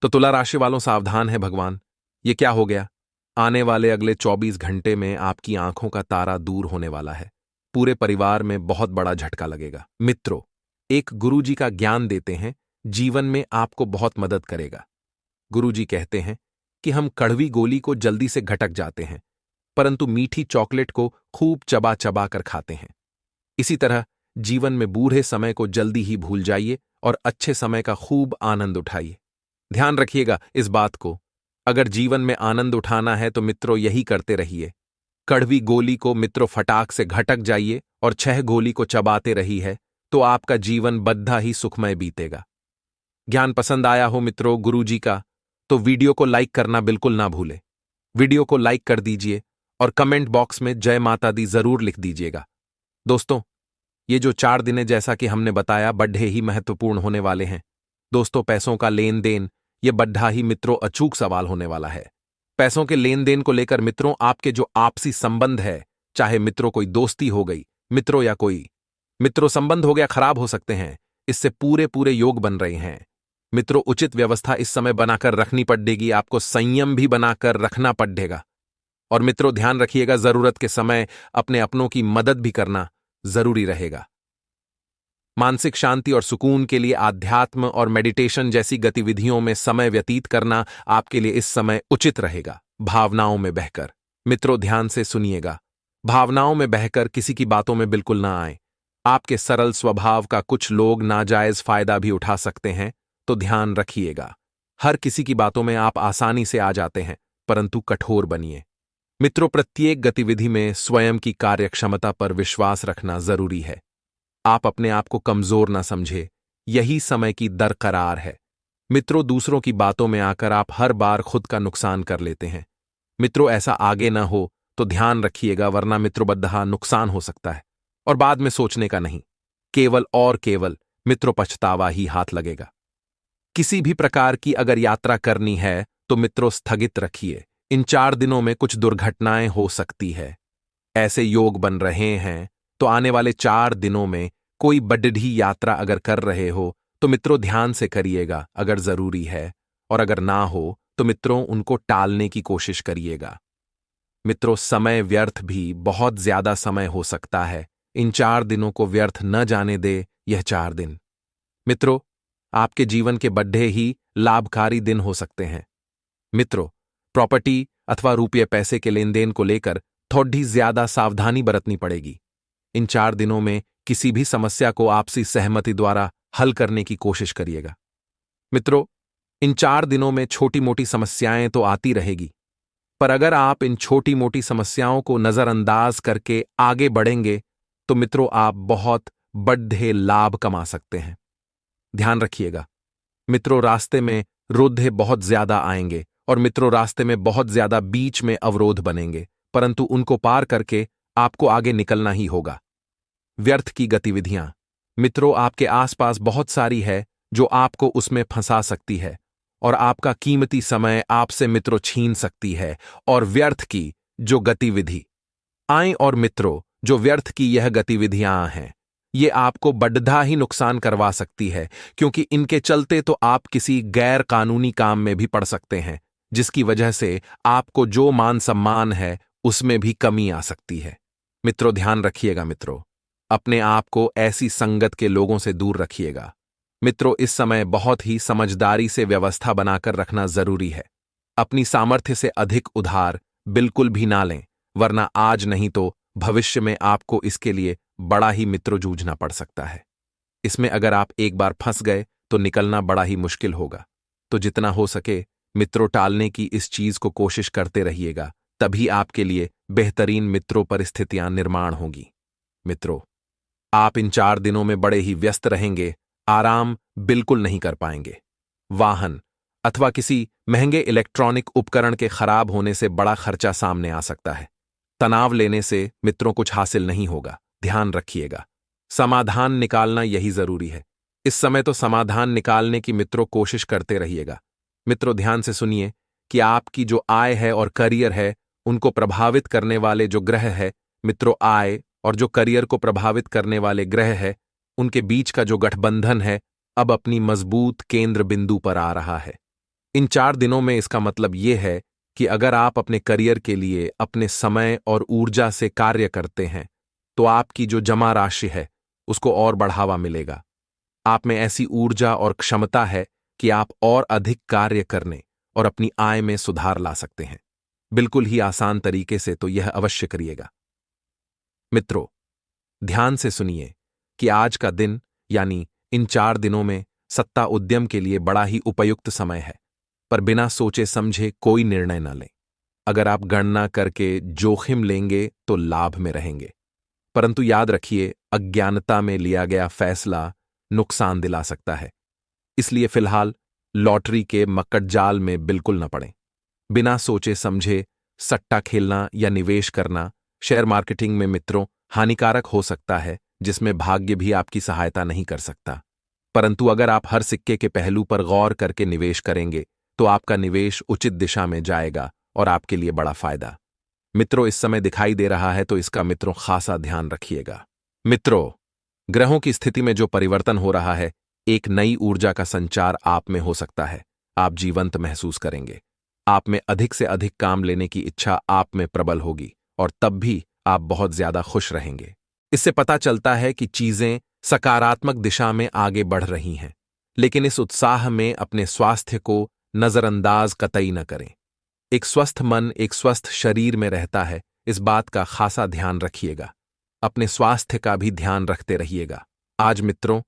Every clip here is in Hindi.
तो तुला राशि वालों सावधान है भगवान। ये क्या हो गया? आने वाले अगले 24 घंटे में आपकी आंखों का तारा दूर होने वाला है। पूरे परिवार में बहुत बड़ा झटका लगेगा। मित्रों, एक गुरुजी का ज्ञान देते हैं, जीवन में आपको बहुत मदद करेगा। गुरुजी कहते हैं कि हम कड़वी गोली को जल्दी से घटक जाते हैं, परंतु मीठी चॉकलेट को खूब चबा चबा कर खाते हैं। इसी तरह जीवन में बूढ़े समय को जल्दी ही भूल जाइए और अच्छे समय का खूब आनंद उठाइए। ध्यान रखिएगा इस बात को, अगर जीवन में आनंद उठाना है तो मित्रों यही करते रहिए। कड़वी गोली को मित्रों फटाक से घटक जाइए और 6 गोली को चबाते रही है तो आपका जीवन बद्धा ही सुखमय बीतेगा। ज्ञान पसंद आया हो मित्रों गुरुजी का, तो वीडियो को लाइक करना बिल्कुल ना भूले। वीडियो को लाइक कर दीजिए और कमेंट बॉक्स में जय माता दी जरूर लिख दीजिएगा। दोस्तों, ये जो 4 दिन जैसा कि हमने बताया बड्ढे ही महत्वपूर्ण होने वाले हैं। दोस्तों, पैसों का लेन देन ये बड्ढा ही मित्रों अचूक सवाल होने वाला है। पैसों के लेन देन को लेकर मित्रों आपके जो आपसी संबंध है, चाहे मित्रों कोई दोस्ती हो गई मित्रों या कोई मित्रों संबंध हो गया, खराब हो सकते हैं। इससे पूरे पूरे योग बन रहे हैं। मित्रों, उचित व्यवस्था इस समय बनाकर रखनी पड़ेगी, आपको संयम भी बनाकर रखना पड़ेगा। और मित्रों ध्यान रखिएगा, जरूरत के समय अपने अपनों की मदद भी करना जरूरी रहेगा। मानसिक शांति और सुकून के लिए आध्यात्म और मेडिटेशन जैसी गतिविधियों में समय व्यतीत करना आपके लिए इस समय उचित रहेगा। भावनाओं में बहकर मित्रों ध्यान से सुनिएगा, भावनाओं में बहकर किसी की बातों में बिल्कुल ना आए। आपके सरल स्वभाव का कुछ लोग नाजायज फायदा भी उठा सकते हैं, तो ध्यान रखिएगा। हर किसी की बातों में आप आसानी से आ जाते हैं, परंतु कठोर बनिए। मित्रों, प्रत्येक गतिविधि में स्वयं की कार्यक्षमता पर विश्वास रखना जरूरी है। आप अपने आप को कमजोर ना समझे, यही समय की दरकरार है। मित्रों, दूसरों की बातों में आकर आप हर बार खुद का नुकसान कर लेते हैं। मित्रों, ऐसा आगे ना हो तो ध्यान रखिएगा, वरना मित्रों बद्धा नुकसान हो सकता है और बाद में सोचने का नहीं, केवल और केवल मित्रों पछतावा ही हाथ लगेगा। किसी भी प्रकार की अगर यात्रा करनी है तो मित्रों स्थगित रखिए। इन 4 दिनों में कुछ दुर्घटनाएं हो सकती है। ऐसे योग बन रहे हैं तो आने वाले 4 दिनों में कोई बड़ी यात्रा अगर कर रहे हो तो मित्रों ध्यान से करिएगा अगर जरूरी है, और अगर ना हो तो मित्रों उनको टालने की कोशिश करिएगा। मित्रों, समय व्यर्थ भी बहुत ज्यादा समय हो सकता है। इन 4 दिनों को व्यर्थ न जाने दे यह 4 दिन। मित्रों, आपके जीवन के बड्ढे ही लाभकारी दिन हो सकते हैं। मित्रों, प्रॉपर्टी अथवा रुपये पैसे के लेन देन को लेकर थोड़ी ज्यादा सावधानी बरतनी पड़ेगी। इन 4 दिनों में किसी भी समस्या को आपसी सहमति द्वारा हल करने की कोशिश करिएगा। मित्रों, इन 4 दिनों में छोटी मोटी समस्याएं तो आती रहेगी, पर अगर आप इन छोटी मोटी समस्याओं को नजरअंदाज करके आगे बढ़ेंगे तो मित्रों आप बहुत बड़े लाभ कमा सकते हैं। ध्यान रखिएगा मित्रों, रास्ते में रोधे बहुत ज्यादा आएंगे और मित्रों रास्ते में बहुत ज्यादा बीच में अवरोध बनेंगे, परंतु उनको पार करके आपको आगे निकलना ही होगा। व्यर्थ की गतिविधियां मित्रों आपके आसपास बहुत सारी है जो आपको उसमें फंसा सकती है और आपका कीमती समय आपसे मित्रों छीन सकती है। और व्यर्थ की जो गतिविधि आए और मित्रों जो व्यर्थ की यह गतिविधियां हैं, ये आपको बड्ढा ही नुकसान करवा सकती है, क्योंकि इनके चलते तो आप किसी गैर कानूनी काम में भी पड़ सकते हैं, जिसकी वजह से आपको जो मान सम्मान है उसमें भी कमी आ सकती है। मित्रों ध्यान रखिएगा, मित्रों अपने आप को ऐसी संगत के लोगों से दूर रखिएगा। मित्रों, इस समय बहुत ही समझदारी से व्यवस्था बनाकर रखना जरूरी है। अपनी सामर्थ्य से अधिक उधार बिल्कुल भी ना लें, वरना आज नहीं तो भविष्य में आपको इसके लिए बड़ा ही मित्रों जूझना पड़ सकता है। इसमें अगर आप एक बार फंस गए तो निकलना बड़ा ही मुश्किल होगा। तो जितना हो सके मित्रों टालने की इस चीज को कोशिश करते रहिएगा, तभी आपके लिए बेहतरीन मित्रों परिस्थितियां निर्माण होगी। मित्रों, आप इन 4 दिनों में बड़े ही व्यस्त रहेंगे, आराम बिल्कुल नहीं कर पाएंगे। वाहन अथवा किसी महंगे इलेक्ट्रॉनिक उपकरण के खराब होने से बड़ा खर्चा सामने आ सकता है। तनाव लेने से मित्रों कुछ हासिल नहीं होगा, ध्यान रखिएगा। समाधान निकालना यही जरूरी है। इस समय तो समाधान निकालने की मित्रों कोशिश करते रहिएगा। मित्रों ध्यान से सुनिए कि आपकी जो आय है और करियर है उनको प्रभावित करने वाले जो ग्रह है मित्रों, आय और जो करियर को प्रभावित करने वाले ग्रह है उनके बीच का जो गठबंधन है अब अपनी मजबूत केंद्र बिंदु पर आ रहा है। इन 4 दिनों में इसका मतलब ये है कि अगर आप अपने करियर के लिए अपने समय और ऊर्जा से कार्य करते हैं, तो आपकी जो जमा राशि है, उसको और बढ़ावा मिलेगा। आप में ऐसी ऊर्जा और क्षमता है कि आप और अधिक कार्य करने और अपनी आय में सुधार ला सकते हैं। बिल्कुल ही आसान तरीके से तो यह अवश्य करिएगा। मित्रों, ध्यान से सुनिए कि आज का दिन यानी इन 4 दिनों में सत्ता उद्यम के लिए बड़ा ही उपयुक्त समय है, पर बिना सोचे समझे कोई निर्णय न लें। अगर आप गणना करके जोखिम लेंगे तो लाभ में रहेंगे, परंतु याद रखिए, अज्ञानता में लिया गया फैसला नुकसान दिला सकता है। इसलिए फिलहाल लॉटरी के मक्कड़जाल में बिल्कुल न पड़ें। बिना सोचे समझे सट्टा खेलना या निवेश करना शेयर मार्केटिंग में मित्रों हानिकारक हो सकता है, जिसमें भाग्य भी आपकी सहायता नहीं कर सकता। परंतु अगर आप हर सिक्के के पहलू पर गौर करके निवेश करेंगे तो आपका निवेश उचित दिशा में जाएगा और आपके लिए बड़ा फायदा मित्रों इस समय दिखाई दे रहा है, तो इसका मित्रों खासा ध्यान रखिएगा। मित्रों, ग्रहों की स्थिति में जो परिवर्तन हो रहा है, एक नई ऊर्जा का संचार आप में हो सकता है। आप जीवंत महसूस करेंगे। आप में अधिक से अधिक काम लेने की इच्छा आप में प्रबल होगी और तब भी आप बहुत ज्यादा खुश रहेंगे। इससे पता चलता है कि चीजें सकारात्मक दिशा में आगे बढ़ रही हैं, लेकिन इस उत्साह में अपने स्वास्थ्य को नजरअंदाज कतई न करें। एक स्वस्थ मन एक स्वस्थ शरीर में रहता है, इस बात का खासा ध्यान रखिएगा। अपने स्वास्थ्य का भी ध्यान रखते रहिएगा। आज मित्रों,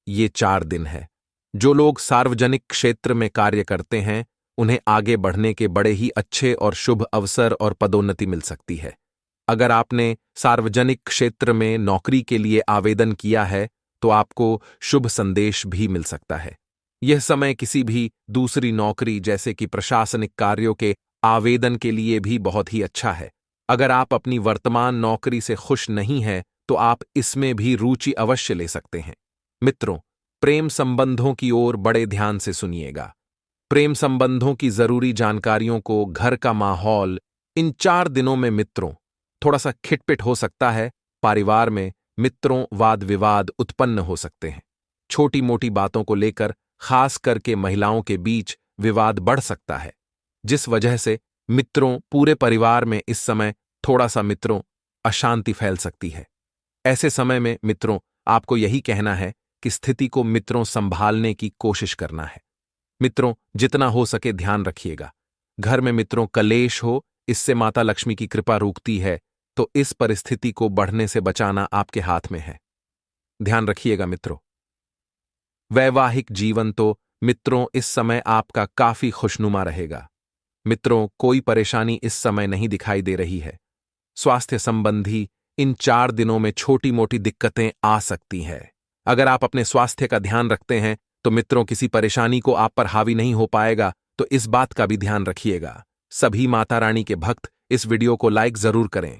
ये 4 दिन है। जो लोग सार्वजनिक क्षेत्र में कार्य करते हैं, उन्हें आगे बढ़ने के बड़े ही अच्छे और शुभ अवसर और पदोन्नति मिल सकती है। अगर आपने सार्वजनिक क्षेत्र में नौकरी के लिए आवेदन किया है, तो आपको शुभ संदेश भी मिल सकता है। यह समय किसी भी दूसरी नौकरी जैसे कि प्रशासनिक कार्यों के आवेदन के लिए भी बहुत ही अच्छा है। अगर आप अपनी वर्तमान नौकरी से खुश नहीं हैं, तो आप इसमें भी रुचि अवश्य ले सकते हैं। मित्रों, प्रेम संबंधों की ओर बड़े ध्यान से सुनिएगा। प्रेम संबंधों की जरूरी जानकारियों को घर का माहौल इन 4 दिनों में मित्रों थोड़ा सा खिटपिट हो सकता है। परिवार में मित्रों वाद विवाद उत्पन्न हो सकते हैं। छोटी मोटी बातों को लेकर खास करके महिलाओं के बीच विवाद बढ़ सकता है, जिस वजह से मित्रों पूरे परिवार में इस समय थोड़ा सा मित्रों अशांति फैल सकती है। ऐसे समय में मित्रों आपको यही कहना है कि स्थिति को मित्रों संभालने की कोशिश करना है। मित्रों, जितना हो सके ध्यान रखिएगा। घर में मित्रों कलेश हो, इससे माता लक्ष्मी की कृपा रुकती है, तो इस परिस्थिति को बढ़ने से बचाना आपके हाथ में है। ध्यान रखिएगा मित्रों। वैवाहिक जीवन तो मित्रों इस समय आपका काफी खुशनुमा रहेगा। मित्रों, कोई परेशानी इस समय नहीं दिखाई दे रही है। स्वास्थ्य संबंधी इन 4 दिनों में छोटी मोटी दिक्कतें आ सकती हैं। अगर आप अपने स्वास्थ्य का ध्यान रखते हैं तो मित्रों किसी परेशानी को आप पर हावी नहीं हो पाएगा, तो इस बात का भी ध्यान रखिएगा। सभी माता रानी के भक्त इस वीडियो को लाइक जरूर करें।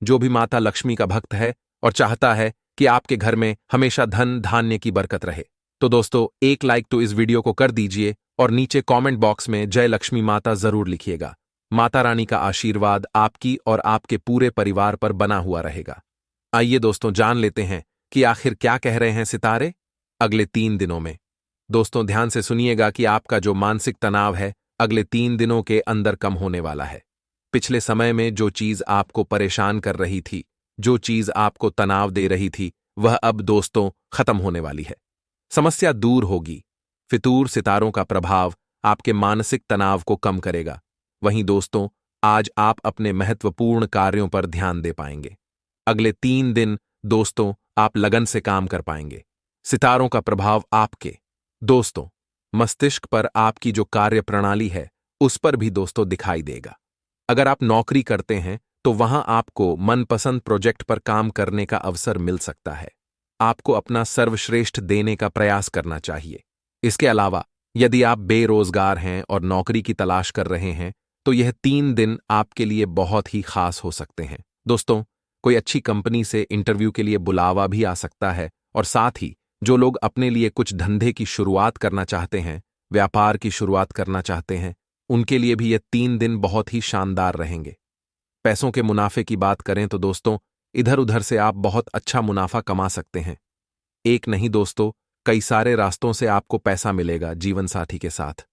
जो भी माता लक्ष्मी का भक्त है और चाहता है कि आपके घर में हमेशा धन धान्य की बरकत रहे, तो दोस्तों एक लाइक तो इस वीडियो को कर दीजिए और नीचे कमेंट बॉक्स में जय लक्ष्मी माता जरूर लिखिएगा। माता रानी का आशीर्वाद आपकी और आपके पूरे परिवार पर बना हुआ रहेगा। आइए दोस्तों जान लेते हैं कि आखिर क्या कह रहे हैं सितारे अगले 3 दिनों में। दोस्तों ध्यान से सुनिएगा कि आपका जो मानसिक तनाव है अगले 3 दिनों के अंदर कम होने वाला है। पिछले समय में जो चीज आपको परेशान कर रही थी, जो चीज आपको तनाव दे रही थी, वह अब दोस्तों खत्म होने वाली है। समस्या दूर होगी। फितूर सितारों का प्रभाव आपके मानसिक तनाव को कम करेगा। वहीं दोस्तों आज आप अपने महत्वपूर्ण कार्यों पर ध्यान दे पाएंगे। अगले 3 दिन दोस्तों आप लगन से काम कर पाएंगे। सितारों का प्रभाव आपके दोस्तों मस्तिष्क पर आपकी जो कार्य प्रणाली है उस पर भी दोस्तों दिखाई देगा। अगर आप नौकरी करते हैं तो वहां आपको मनपसंद प्रोजेक्ट पर काम करने का अवसर मिल सकता है। आपको अपना सर्वश्रेष्ठ देने का प्रयास करना चाहिए। इसके अलावा यदि आप बेरोजगार हैं और नौकरी की तलाश कर रहे हैं तो यह 3 दिन आपके लिए बहुत ही खास हो सकते हैं। दोस्तों कोई अच्छी कंपनी से इंटरव्यू के लिए बुलावा भी आ सकता है और साथ ही जो लोग अपने लिए कुछ धंधे की शुरुआत करना चाहते हैं, व्यापार की शुरुआत करना चाहते हैं, उनके लिए भी ये 3 दिन बहुत ही शानदार रहेंगे। पैसों के मुनाफे की बात करें तो दोस्तों इधर उधर से आप बहुत अच्छा मुनाफा कमा सकते हैं। एक नहीं दोस्तों कई सारे रास्तों से आपको पैसा मिलेगा जीवन साथी के साथ।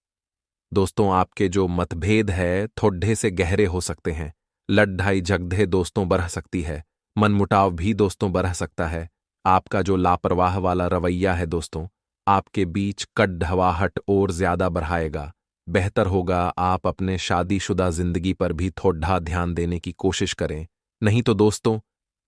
दोस्तों, आपके जो मतभेद है थोड़े से गहरे हो सकते हैं। लड़ाई झगड़े दोस्तों बढ़ सकती है। मनमुटाव भी दोस्तों बढ़ सकता है। आपका जो लापरवाह वाला रवैया है दोस्तों, आपके बीच कड़वाहट और ज्यादा बढ़ाएगा। बेहतर होगा आप अपने शादीशुदा जिंदगी पर भी थोड़ा ध्यान देने की कोशिश करें। नहीं तो दोस्तों,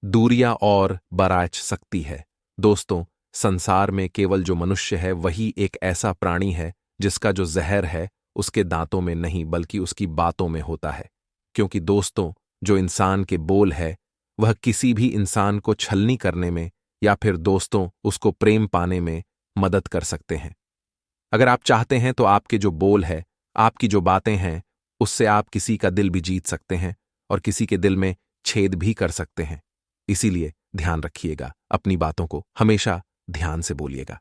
दूरियां और बराच सकती है। दोस्तों, संसार में केवल जो मनुष्य है वही एक ऐसा प्राणी है जिसका जो जहर है उसके दांतों में नहीं बल्कि उसकी बातों में होता है। क्योंकि दोस्तों, जो इंसान के बोल है वह किसी भी इंसान को छलनी करने में या फिर दोस्तों उसको प्रेम पाने में मदद कर सकते हैं। अगर आप चाहते हैं तो आपके जो बोल है, आपकी जो बातें हैं, उससे आप किसी का दिल भी जीत सकते हैं और किसी के दिल में छेद भी कर सकते हैं। इसीलिए ध्यान रखिएगा, अपनी बातों को हमेशा ध्यान से बोलिएगा।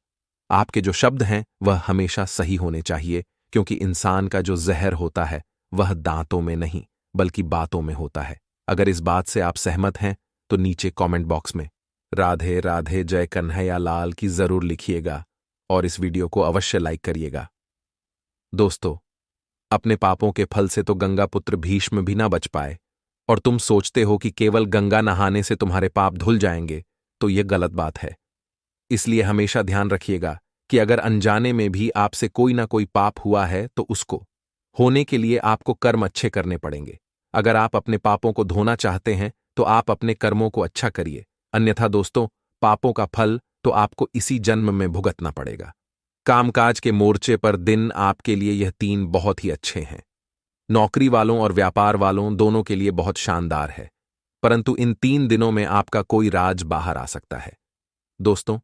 आपके जो शब्द हैं वह हमेशा सही होने चाहिए, क्योंकि इंसान का जो जहर होता है वह दांतों में नहीं बल्कि बातों में होता है। अगर इस बात से आप सहमत हैं तो नीचे कमेंट बॉक्स में राधे राधे जय कन्हैया लाल की जरूर लिखिएगा और इस वीडियो को अवश्य लाइक करिएगा। दोस्तों, अपने पापों के फल से तो गंगा पुत्र भीष्म भी ना बच पाए और तुम सोचते हो कि केवल गंगा नहाने से तुम्हारे पाप धुल जाएंगे, तो यह गलत बात है। इसलिए हमेशा ध्यान रखिएगा कि अगर अनजाने में भी आपसे कोई ना कोई पाप हुआ है तो उसको होने के लिए आपको कर्म अच्छे करने पड़ेंगे। अगर आप अपने पापों को धोना चाहते हैं तो आप अपने कर्मों को अच्छा करिए, अन्यथा दोस्तों पापों का फल तो आपको इसी जन्म में भुगतना पड़ेगा। कामकाज के मोर्चे पर दिन आपके लिए यह 3 बहुत ही अच्छे हैं। नौकरी वालों और व्यापार वालों दोनों के लिए बहुत शानदार है, परंतु इन 3 दिनों में आपका कोई राज बाहर आ सकता है। दोस्तों,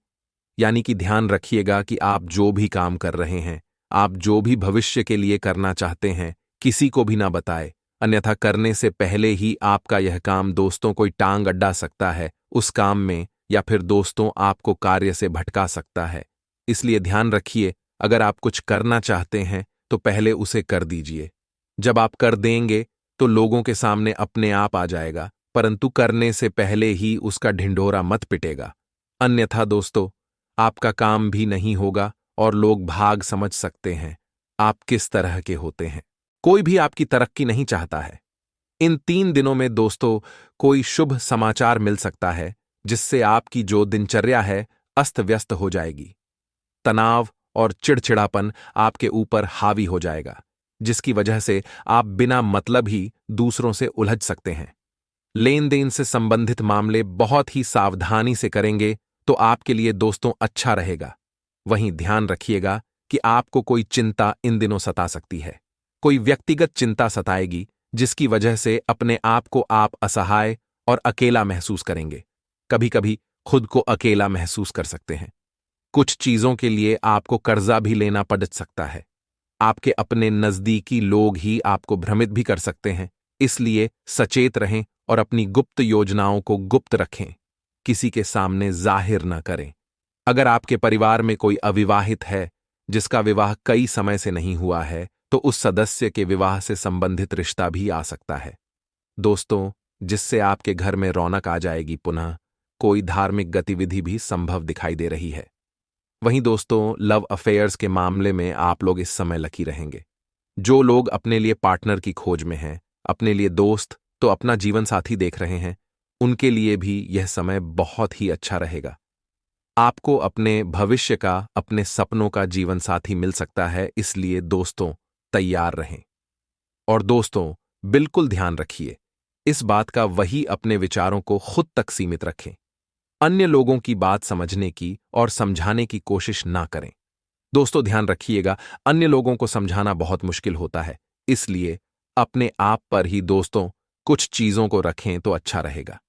यानी कि ध्यान रखिएगा कि आप जो भी काम कर रहे हैं, आप जो भी भविष्य के लिए करना चाहते हैं, किसी को भी ना बताए, अन्यथा करने से पहले ही आपका यह काम दोस्तों कोई टांग अड्डा सकता है उस काम में, या फिर दोस्तों आपको कार्य से भटका सकता है। इसलिए ध्यान रखिए, अगर आप कुछ करना चाहते हैं तो पहले उसे कर दीजिए। जब आप कर देंगे तो लोगों के सामने अपने आप आ जाएगा, परंतु करने से पहले ही उसका ढिंढोरा मत पिटेगा, अन्यथा दोस्तों आपका काम भी नहीं होगा और लोग भाग समझ सकते हैं आप किस तरह के होते हैं। कोई भी आपकी तरक्की नहीं चाहता है। इन 3 दिनों में दोस्तों कोई शुभ समाचार मिल सकता है जिससे आपकी जो दिनचर्या है अस्त व्यस्त हो जाएगी। तनाव और चिड़चिड़ापन आपके ऊपर हावी हो जाएगा, जिसकी वजह से आप बिना मतलब ही दूसरों से उलझ सकते हैं। लेन देन से संबंधित मामले बहुत ही सावधानी से करेंगे तो आपके लिए दोस्तों अच्छा रहेगा। वहीं ध्यान रखिएगा कि आपको कोई चिंता इन दिनों सता सकती है। कोई व्यक्तिगत चिंता सताएगी जिसकी वजह से अपने आप को आप असहाय और अकेला महसूस करेंगे। कभी कभी खुद को अकेला महसूस कर सकते हैं। कुछ चीजों के लिए आपको कर्जा भी लेना पड़ सकता है। आपके अपने नजदीकी लोग ही आपको भ्रमित भी कर सकते हैं। इसलिए सचेत रहें और अपनी गुप्त योजनाओं को गुप्त रखें, किसी के सामने जाहिर न करें। अगर आपके परिवार में कोई अविवाहित है जिसका विवाह कई समय से नहीं हुआ है तो उस सदस्य के विवाह से संबंधित रिश्ता भी आ सकता है दोस्तों, जिससे आपके घर में रौनक आ जाएगी। पुनः कोई धार्मिक गतिविधि भी संभव दिखाई दे रही है। वहीं दोस्तों, लव अफेयर्स के मामले में आप लोग इस समय लकी रहेंगे। जो लोग अपने लिए पार्टनर की खोज में हैं, अपने लिए दोस्त तो अपना जीवन साथी देख रहे हैं, उनके लिए भी यह समय बहुत ही अच्छा रहेगा। आपको अपने भविष्य का, अपने सपनों का जीवन साथी मिल सकता है, इसलिए दोस्तों तैयार रहें। और दोस्तों बिल्कुल ध्यान रखिए इस बात का, वही अपने विचारों को खुद तक सीमित रखें। अन्य लोगों की बात समझने की और समझाने की कोशिश ना करें। दोस्तों ध्यान रखिएगा, अन्य लोगों को समझाना बहुत मुश्किल होता है, इसलिए अपने आप पर ही दोस्तों कुछ चीजों को रखें तो अच्छा रहेगा।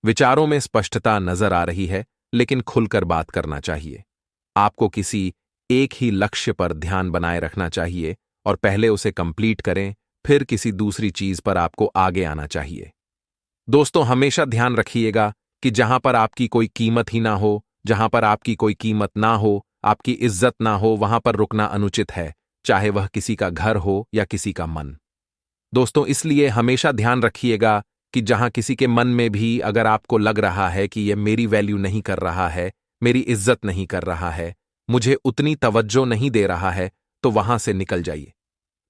विचारों में स्पष्टता नजर आ रही है, लेकिन खुलकर बात करना चाहिए। आपको किसी एक ही लक्ष्य पर ध्यान बनाए रखना चाहिए और पहले उसे कंप्लीट करें, फिर किसी दूसरी चीज पर आपको आगे आना चाहिए। दोस्तों हमेशा ध्यान रखिएगा कि जहां पर आपकी कोई कीमत ही ना हो, जहां पर आपकी कोई कीमत ना हो, आपकी इज्जत ना हो, वहां पर रुकना अनुचित है, चाहे वह किसी का घर हो या किसी का मन। दोस्तों इसलिए हमेशा ध्यान रखिएगा कि जहां किसी के मन में भी अगर आपको लग रहा है कि यह मेरी वैल्यू नहीं कर रहा है, मेरी इज्जत नहीं कर रहा है, मुझे उतनी तवज्जो नहीं दे रहा है, तो वहां से निकल जाइए।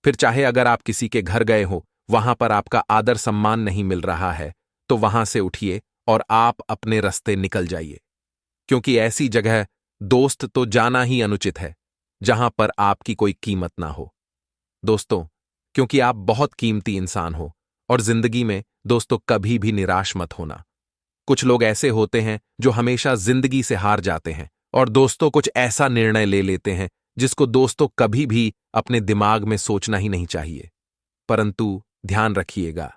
फिर चाहे अगर आप किसी के घर गए हो, वहां पर आपका आदर सम्मान नहीं मिल रहा है, तो वहां से उठिए और आप अपने रास्ते निकल जाइए। क्योंकि ऐसी जगह दोस्त तो जाना ही अनुचित है, जहां पर आपकी कोई कीमत ना हो। दोस्तों, क्योंकि आप बहुत कीमती इंसान हो, और जिंदगी में दोस्तों कभी भी निराश मत होना। कुछ लोग ऐसे होते हैं जो हमेशा जिंदगी से हार जाते हैं, और दोस्तों कुछ ऐसा निर्णय ले लेते हैं जिसको दोस्तों कभी भी अपने दिमाग में सोचना ही नहीं चाहिए। परंतु ध्यान रखिएगा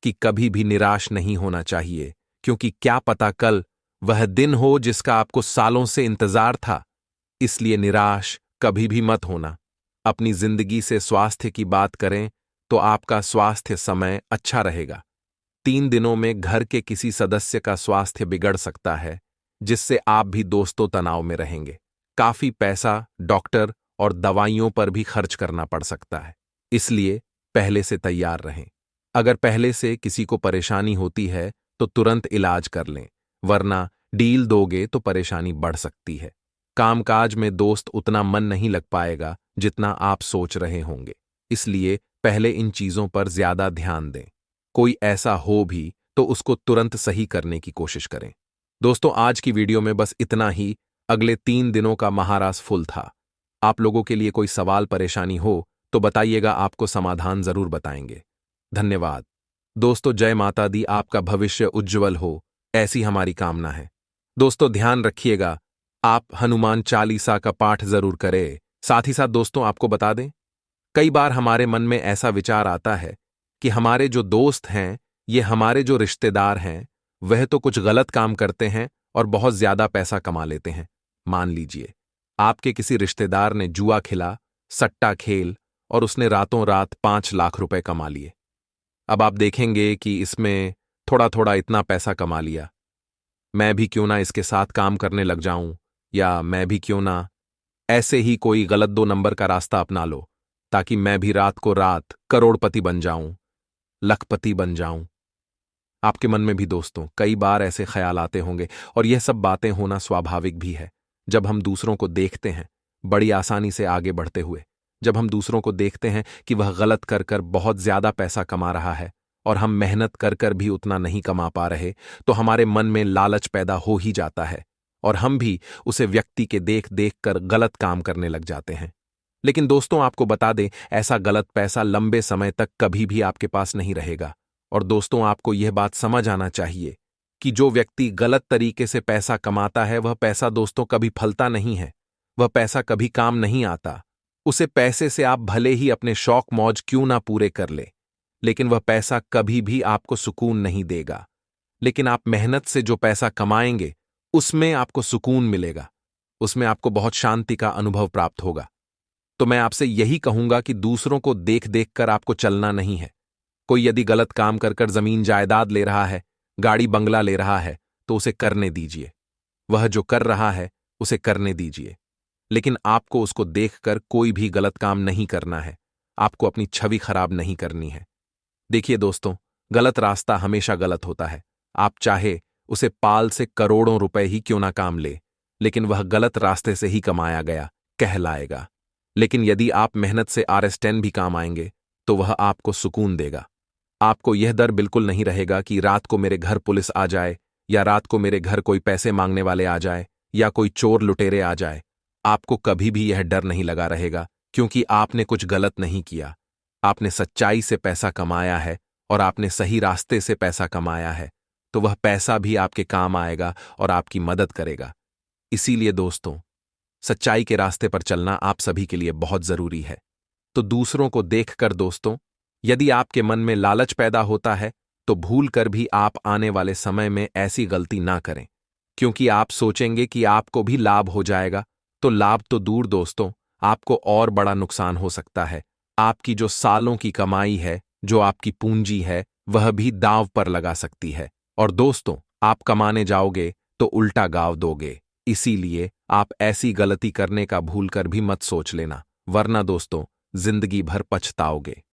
कि कभी भी निराश नहीं होना चाहिए, क्योंकि क्या पता कल वह दिन हो जिसका आपको सालों से इंतजार था। इसलिए निराश कभी भी मत होना। अपनी जिंदगी से स्वास्थ्य की बात करें तो आपका स्वास्थ्य समय अच्छा रहेगा। 3 दिनों में घर के किसी सदस्य का स्वास्थ्य बिगड़ सकता है, जिससे आप भी दोस्तों तनाव में रहेंगे। काफी पैसा डॉक्टर और दवाइयों पर भी खर्च करना पड़ सकता है। इसलिए पहले से तैयार रहें। अगर पहले से किसी को परेशानी होती है तो तुरंत इलाज कर लें, वरना डील दोगे तो परेशानी बढ़ सकती है। कामकाज में दोस्त उतना मन नहीं लग पाएगा जितना आप सोच रहे होंगे। इसलिए पहले इन चीजों पर ज्यादा ध्यान दें। कोई ऐसा हो भी तो उसको तुरंत सही करने की कोशिश करें। दोस्तों, आज की वीडियो में बस इतना ही। अगले 3 दिनों का महाराज फुल था। आप लोगों के लिए कोई सवाल परेशानी हो तो बताइएगा, आपको समाधान जरूर बताएंगे। धन्यवाद। दोस्तों, जय माता दी, आपका भविष्य उज्जवल हो, ऐसी हमारी कामना है। दोस्तों, ध्यान रखिएगा, आप हनुमान चालीसा का पाठ जरूर करें। साथ ही साथ दोस्तों, आपको बता दें, कई बार हमारे मन में ऐसा विचार आता है कि हमारे जो दोस्त हैं, ये हमारे जो रिश्तेदार हैं, वह तो कुछ गलत काम करते हैं और बहुत ज्यादा पैसा कमा लेते हैं। मान लीजिए आपके किसी रिश्तेदार ने जुआ खिला, सट्टा खेल, और उसने रातों रात 5 लाख रुपए कमा लिए। अब आप देखेंगे कि इसमें थोड़ा थोड़ा इतना पैसा कमा लिया, मैं भी क्यों ना इसके साथ काम करने लग जाऊं, या मैं भी क्यों ना ऐसे ही कोई गलत 2 नंबर का रास्ता अपना लो, ताकि मैं भी रात को रात करोड़पति बन जाऊं, लखपति बन जाऊं। आपके मन में भी दोस्तों कई बार ऐसे ख्याल आते होंगे, और यह सब बातें होना स्वाभाविक भी है। जब हम दूसरों को देखते हैं बड़ी आसानी से आगे बढ़ते हुए, जब हम दूसरों को देखते हैं कि वह गलत कर कर बहुत ज्यादा पैसा कमा रहा है और हम मेहनत कर कर भी उतना नहीं कमा पा रहे, तो हमारे मन में लालच पैदा हो ही जाता है, और हम भी उसे व्यक्ति के देख देख कर गलत काम करने लग जाते हैं। लेकिन दोस्तों, आपको बता दें, ऐसा गलत पैसा लंबे समय तक कभी भी आपके पास नहीं रहेगा। और दोस्तों, आपको यह बात समझ आना चाहिए कि जो व्यक्ति गलत तरीके से पैसा कमाता है, वह पैसा दोस्तों कभी फलता नहीं है, वह पैसा कभी काम नहीं आता। उसे पैसे से आप भले ही अपने शौक मौज क्यों ना पूरे कर ले, लेकिन वह पैसा कभी भी आपको सुकून नहीं देगा। लेकिन आप मेहनत से जो पैसा कमाएंगे, उसमें आपको सुकून मिलेगा, उसमें आपको बहुत शांति का अनुभव प्राप्त होगा। तो मैं आपसे यही कहूंगा कि दूसरों को देख देख कर आपको चलना नहीं है। कोई यदि गलत काम कर कर जमीन जायदाद ले रहा है, गाड़ी बंगला ले रहा है, तो उसे करने दीजिए। वह जो कर रहा है उसे करने दीजिए, लेकिन आपको उसको देखकर कोई भी गलत काम नहीं करना है। आपको अपनी छवि खराब नहीं करनी है। देखिए दोस्तों, गलत रास्ता हमेशा गलत होता है। आप चाहे उसे पाल से करोड़ों रुपए ही क्यों ना काम ले, लेकिन वह गलत रास्ते से ही कमाया गया कहलाएगा। लेकिन यदि आप मेहनत से RS10 भी काम आएंगे, तो वह आपको सुकून देगा। आपको यह डर बिल्कुल नहीं रहेगा कि रात को मेरे घर पुलिस आ जाए, या रात को मेरे घर कोई पैसे मांगने वाले आ जाए, या कोई चोर लुटेरे आ जाए। आपको कभी भी यह डर नहीं लगा रहेगा, क्योंकि आपने कुछ गलत नहीं किया। आपने सच्चाई से पैसा कमाया है, और आपने सही रास्ते से पैसा कमाया है, तो वह पैसा भी आपके काम आएगा और आपकी मदद करेगा। इसीलिए दोस्तों, सच्चाई के रास्ते पर चलना आप सभी के लिए बहुत जरूरी है। तो दूसरों को देखकर दोस्तों, यदि आपके मन में लालच पैदा होता है, तो भूल कर भी आप आने वाले समय में ऐसी गलती ना करें, क्योंकि आप सोचेंगे कि आपको भी लाभ हो जाएगा, तो लाभ तो दूर दोस्तों, आपको और बड़ा नुकसान हो सकता है। आपकी जो सालों की कमाई है, जो आपकी पूंजी है, वह भी दांव पर लगा सकती है। और दोस्तों, आप कमाने जाओगे तो उल्टा गाव दोगे। इसीलिए आप ऐसी गलती करने का भूल कर भी मत सोच लेना, वरना दोस्तों जिंदगी भर पछताओगे।